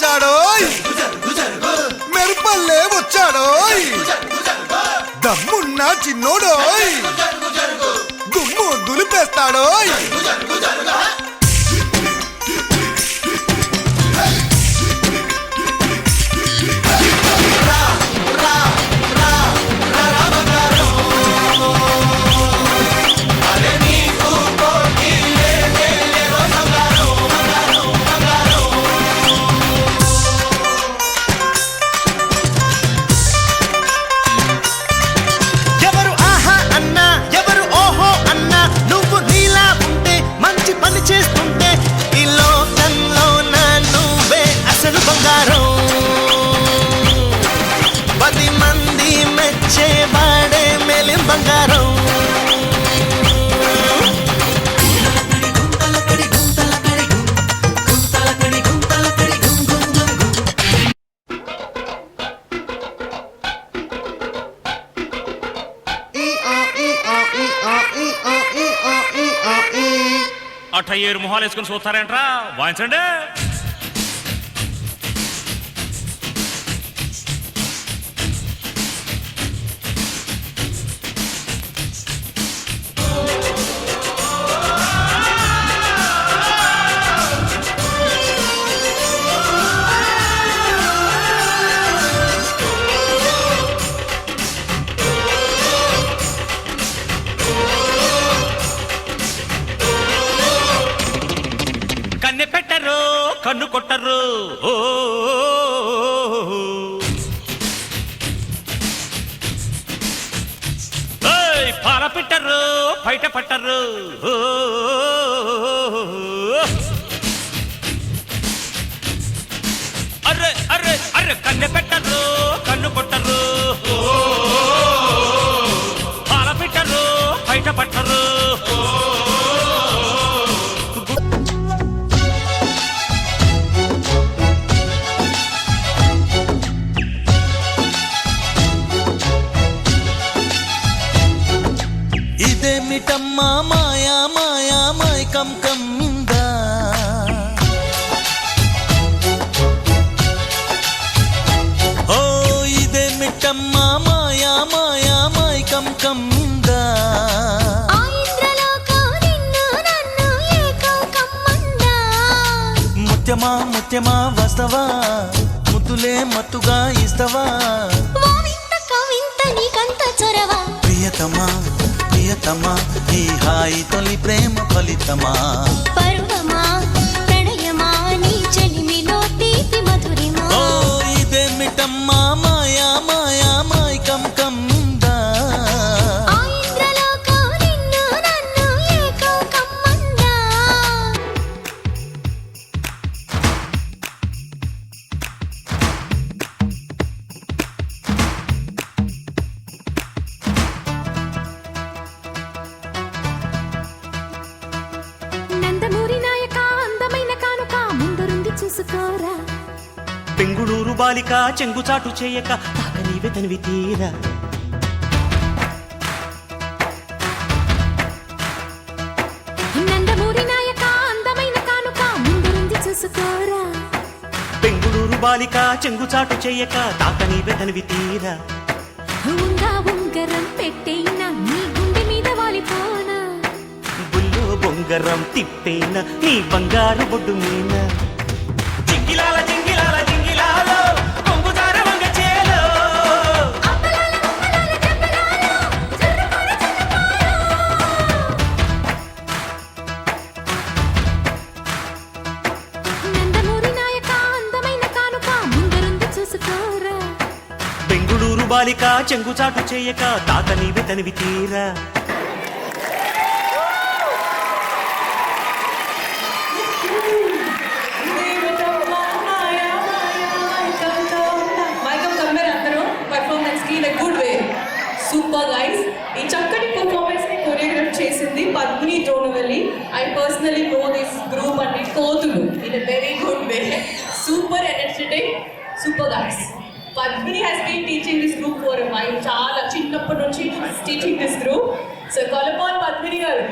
వచ్చాడోయ్, మెరుపల్లే వచ్చాడోయ్, దమ్మున్న చిన్నోడోయ్, దుమ్ము దులిపేస్తాడోయ్. అట్టయ్యేరు మొహాలు వేసుకుని చూస్తారేంట్రా, వాయించండి. కన్ను కొట్టరు పాల పెట్టరు, బయట పట్టరు. అర్రే అర్రే అర్రే కన్నె పెట్టరు, కన్ను కొట్టరు, పాల పెట్టరు, బయట పట్టరు. ఇదేమిటమ్మా మాయా మాయా మైకం కమ్మిందా, ఓ ఇదేమిటమ్మా మాయా మాయా మైకం కమ్మిందా. ముత్యమా ముత్యమా వస్తవా, ముద్దులే మత్తుగా ఇస్తవా, ప్రియతమా ప్రియతమా ఈ హాయి తొలి ప్రేమ ఫలితమా. పరువమా ప్రణయమా నీ చెలిమిలో తీపి మధురిమా. ఓ ఇదేమిటమ్మా మాయా మాయా మైకం కమ్మిందా. బెంగుళూరు బాలిక చెంగుచాటు చేయక తాక నీవే తనివి తీరా. నందమూరి నాయక అందమైన కానుక ముందుంది చూసుకోరా. బెంగుళూరు బాలిక చెంగుచాటు చేయక తాక నీవే తనివి తీరా. ఉంగరం పెట్టేనా నీ గుండె మీద వాలిపోనా, బుల్లో బొంగరం తిప్పేనా నీ బంగారు బొడ్డు మీన. జింగిలాల జింగిలాల జింగిలాలో కొంగుదార వంగ చేలో, నందమూరి నాయక అందమైన కానుక ముందరుంది చూసుకోరా. బెంగుళూరు బాలిక చెంగుచాటు చేయక తాత నీవే తనివి తీరా. Super guys, ఈ చక్కటి పర్ఫార్మెన్స్ ని కొరియోగ్రాఫ్ చేసింది Padmini Dronavalli. I personally know this group and it కోతులు in a very good way. Super energetic, super guys. Padmini has been teaching this group for a while. చాలా చిన్నప్పటి నుంచి teaching this group. So call upon Padmini garu.